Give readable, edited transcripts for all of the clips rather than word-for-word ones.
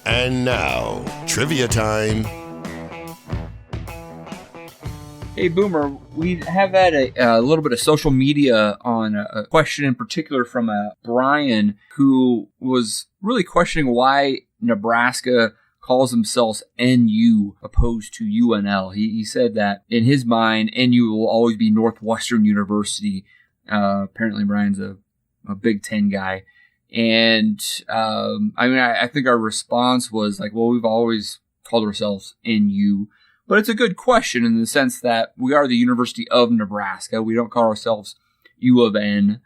And now, trivia time. Hey, Boomer, we have had a little bit of social media on a question in particular from Brian, who was really questioning why Nebraska calls themselves NU opposed to UNL. He said that in his mind, NU will always be Northwestern University. Apparently, Brian's a Big Ten guy. And I think our response was like, well, we've always called ourselves NU. But it's a good question in the sense that we are the University of Nebraska. We don't call ourselves U of N,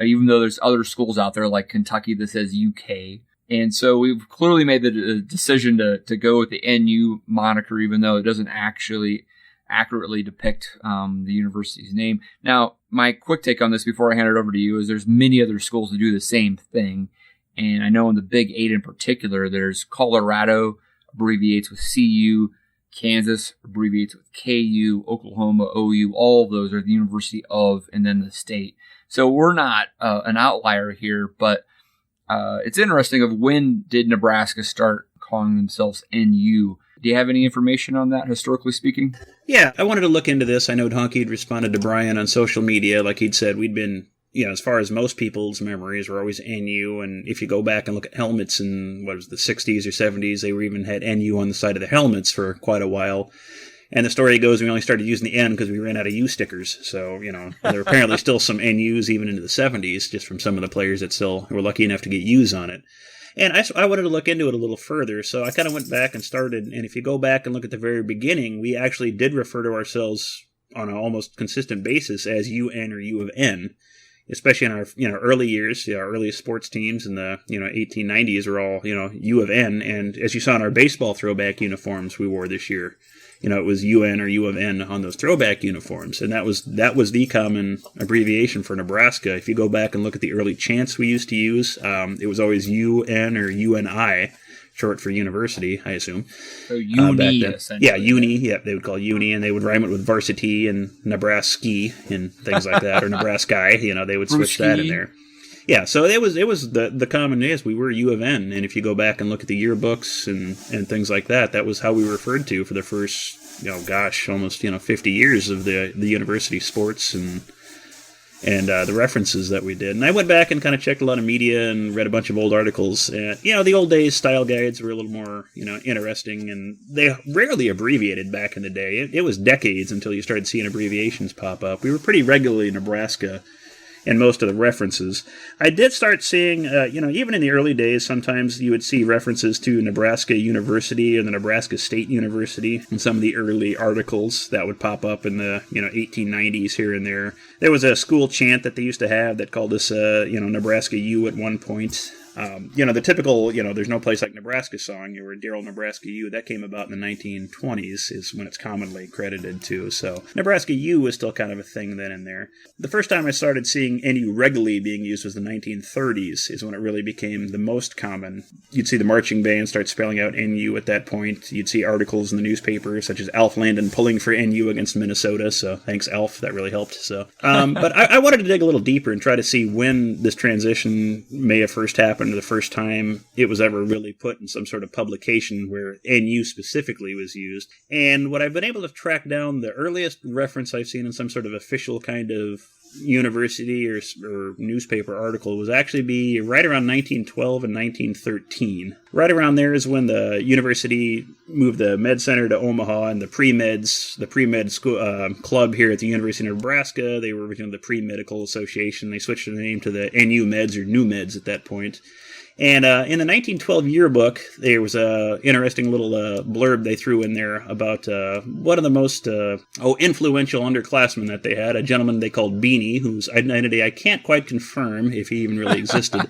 even though there's other schools out there like Kentucky that says UK. And so we've clearly made the decision to go with the NU moniker, even though it doesn't actually accurately depict the university's name. Now, my quick take on this before I hand it over to you is there's many other schools that do the same thing. And I know in the Big Eight in particular, there's Colorado, abbreviates with CU, Kansas abbreviates with KU, Oklahoma, OU, all of those are the University of, and then the state. So we're not an outlier here, but it's interesting of when did Nebraska start calling themselves NU? Do you have any information on that, historically speaking? Yeah, I wanted to look into this. I know Donkey had responded to Brian on social media. Like he'd said, we'd been, as far as most people's memories, were always NU. And if you go back and look at helmets in, the 60s or 70s, they were even had NU on the side of the helmets for quite a while. And the story goes we only started using the N because we ran out of U stickers. So, there were apparently still some NUs even into the 70s, just from some of the players that still were lucky enough to get U's on it. And I wanted to look into it a little further, so I kind of went back and started, and if you go back and look at the very beginning, we actually did refer to ourselves on an almost consistent basis as UN or U of N, especially in our early years. Our earliest sports teams in the 1890s were all U of N, and as you saw in our baseball throwback uniforms we wore this year, it was UN or U of N on those throwback uniforms, and that was the common abbreviation for Nebraska. If you go back and look at the early chants we used to use, it was always UN or UNI, short for university, I assume. So uni, essentially. Yeah, uni. Yeah, they would call uni, and they would rhyme it with varsity and Nebraska and things like that, or Nebraska. They would switch that in there. Yeah, so it was the common is we were U of N, and if you go back and look at the yearbooks and things like that, that was how we were referred to for the first, almost 50 years of the university sports and the references that we did. And I went back and kind of checked a lot of media and read a bunch of old articles. And, the old days style guides were a little more, interesting, and they rarely abbreviated back in the day. It was decades until you started seeing abbreviations pop up. We were pretty regularly in Nebraska in most of the references. I did start seeing, even in the early days, sometimes you would see references to Nebraska University or the Nebraska State University in some of the early articles that would pop up in the, 1890s here and there. There was a school chant that they used to have that called us, Nebraska U at one point. The typical, there's no place like Nebraska song, you were Daryl Nebraska U, that came about in the 1920s is when it's commonly credited to. So Nebraska U was still kind of a thing then and there. The first time I started seeing NU regularly being used was the 1930s, is when it really became the most common. You'd see the marching band start spelling out NU at that point. You'd see articles in the newspaper, such as Alf Landon pulling for NU against Minnesota, so thanks Alf, that really helped. So, but I wanted to dig a little deeper and try to see when this transition may have first happened, the first time it was ever really put in some sort of publication where NU specifically was used. And what I've been able to track down, the earliest reference I've seen in some sort of official kind of university or newspaper article was actually be right around 1912 and 1913. Right around there is when the university moved the med center to Omaha, and the pre-med school club here at the University of Nebraska, they were originally the Pre-Medical Association. They switched their name to the NU Meds or New Meds at that point. And in the 1912 yearbook, there was a interesting little blurb they threw in there about one of the most influential underclassmen that they had, a gentleman they called Beanie, whose identity I can't quite confirm if he even really existed.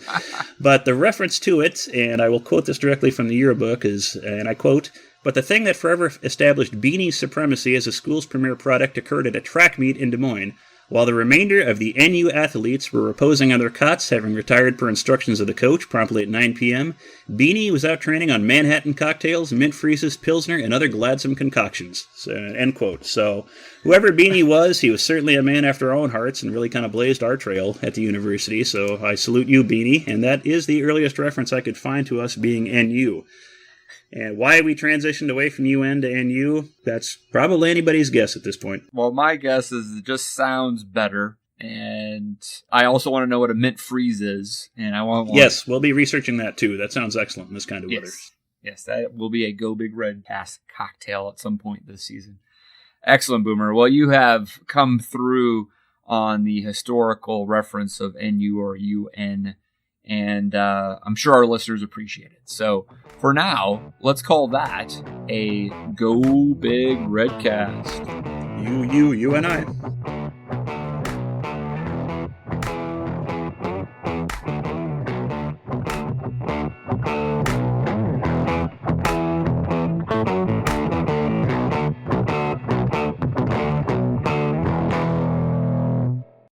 But the reference to it, and I will quote this directly from the yearbook, is, and I quote, "But the thing that forever established Beanie's supremacy as a school's premier product occurred at a track meet in Des Moines. While the remainder of the NU athletes were reposing on their cots, having retired per instructions of the coach promptly at 9 p.m., Beanie was out training on Manhattan cocktails, mint freezes, Pilsner, and other gladsome concoctions. So, end quote. So, whoever Beanie was, he was certainly a man after our own hearts and really kind of blazed our trail at the university. So, I salute you, Beanie, and that is the earliest reference I could find to us being NU. And why we transitioned away from UN to NU, that's probably anybody's guess at this point. Well, my guess is it just sounds better. And I also want to know what a mint freeze is. And I want Yes, we'll be researching that too. That sounds excellent in this kind of weather. Yes, that will be a Go Big Redcast cocktail at some point this season. Excellent, Boomer. Well, you have come through on the historical reference of NU or UN. And I'm sure our listeners appreciate it. So for now, let's call that a Go Big Redcast. You and I.